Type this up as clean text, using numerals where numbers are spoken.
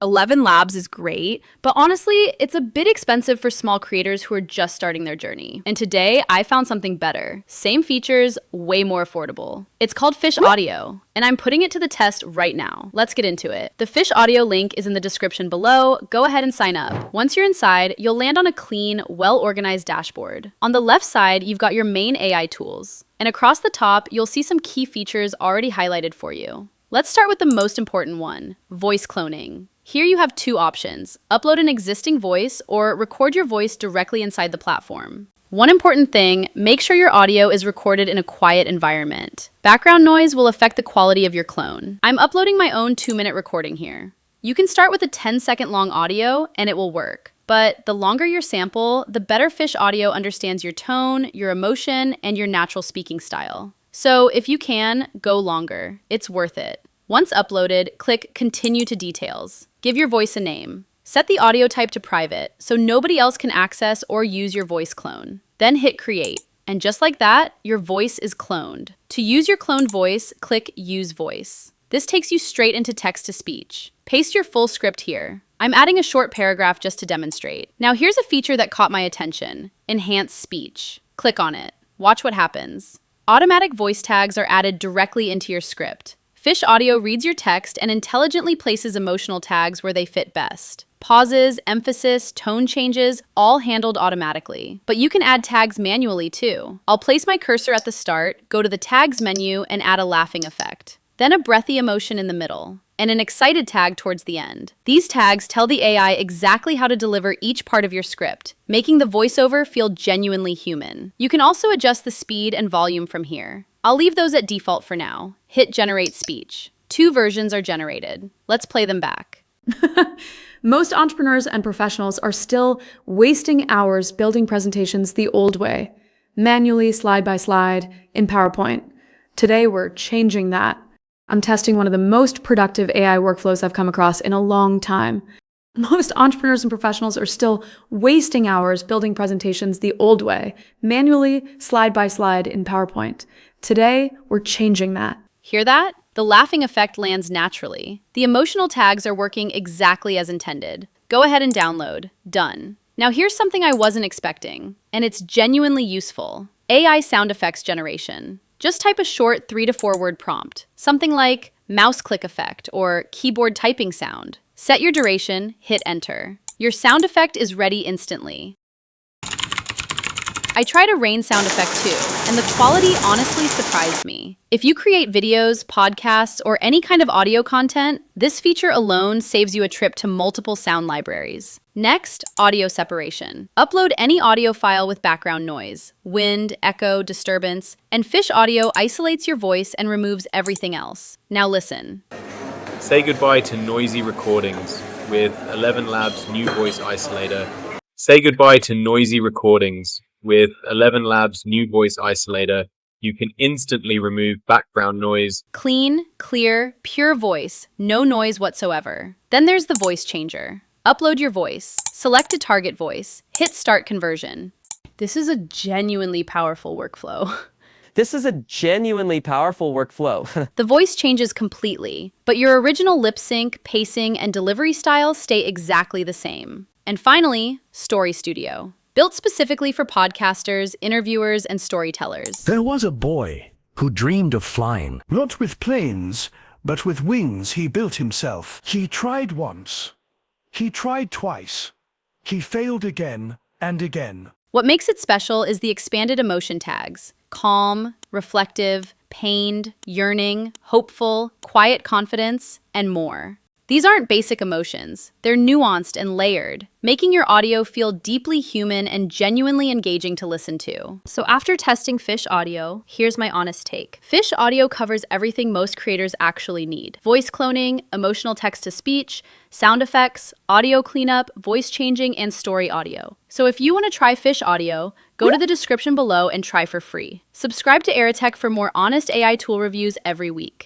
ElevenLabs is great, but honestly, it's a bit expensive for small creators who are just starting their journey. And today, I found something better. Same features, way more affordable. It's called Fish Audio, and I'm putting it to the test right now. Let's get into it. The Fish Audio link is in the description below. Go ahead and sign up. Once you're inside, you'll land on a clean, well-organized dashboard. On the left side, you've got your main AI tools. And across the top, you'll see some key features already highlighted for you. Let's start with the most important one, voice cloning. Here you have two options, upload an existing voice or record your voice directly inside the platform. One important thing, make sure your audio is recorded in a quiet environment. Background noise will affect the quality of your clone. I'm uploading my own 2-minute recording here. You can start with a 10-second long audio and it will work. But the longer your sample, the better Fish Audio understands your tone, your emotion, and your natural speaking style. So if you can, go longer. It's worth it. Once uploaded, click Continue to Details. Give your voice a name. Set the audio type to private, so nobody else can access or use your voice clone. Then hit Create. And just like that, your voice is cloned. To use your cloned voice, click Use Voice. This takes you straight into text-to-speech. Paste your full script here. I'm adding a short paragraph just to demonstrate. Now here's a feature that caught my attention. Enhance speech. Click on it. Watch what happens. Automatic voice tags are added directly into your script. Fish Audio reads your text and intelligently places emotional tags where they fit best. Pauses, emphasis, tone changes, all handled automatically. But you can add tags manually too. I'll place my cursor at the start, go to the Tags menu, and add a laughing effect. Then a breathy emotion in the middle, and an excited tag towards the end. These tags tell the AI exactly how to deliver each part of your script, making the voiceover feel genuinely human. You can also adjust the speed and volume from here. I'll leave those at default for now. Hit Generate Speech. 2 versions are generated. Let's play them back. Most entrepreneurs and professionals are still wasting hours building presentations the old way, manually, slide by slide, in PowerPoint. Today, we're changing that. I'm testing one of the most productive AI workflows I've come across in a long time. Most entrepreneurs and professionals are still wasting hours building presentations the old way, manually, slide by slide, in PowerPoint. Today, we're changing that. Hear that? The laughing effect lands naturally. The emotional tags are working exactly as intended. Go ahead and download. Done. Now here's something I wasn't expecting, and it's genuinely useful. AI sound effects generation. Just type a short 3 to 4 word prompt. Something like mouse click effect or keyboard typing sound. Set your duration, hit enter. Your sound effect is ready instantly. I tried a rain sound effect too, and the quality honestly surprised me. If you create videos, podcasts, or any kind of audio content, this feature alone saves you a trip to multiple sound libraries. Next, audio separation. Upload any audio file with background noise, wind, echo, disturbance, and Fish Audio isolates your voice and removes everything else. Now listen. Say goodbye to noisy recordings with ElevenLabs new voice isolator. Say goodbye to noisy recordings. With ElevenLabs new voice isolator, you can instantly remove background noise. Clean, clear, pure voice, no noise whatsoever. Then there's the voice changer. Upload your voice, select a target voice, hit start conversion. This is a genuinely powerful workflow. The voice changes completely, but your original lip sync, pacing, and delivery style stay exactly the same. And finally, Story Studio. Built specifically for podcasters, interviewers, and storytellers. There was a boy who dreamed of flying. Not with planes, but with wings he built himself. He tried once. He tried twice. He failed again and again. What makes it special is the expanded emotion tags. Calm, reflective, pained, yearning, hopeful, quiet confidence, and more. These aren't basic emotions. They're nuanced and layered, making your audio feel deeply human and genuinely engaging to listen to. So after testing Fish Audio, here's my honest take. Fish Audio covers everything most creators actually need. Voice cloning, emotional text-to-speech, sound effects, audio cleanup, voice changing, and story audio. So if you want to try Fish Audio, go to the description below and try for free. Subscribe to Aira Tech for more honest AI tool reviews every week.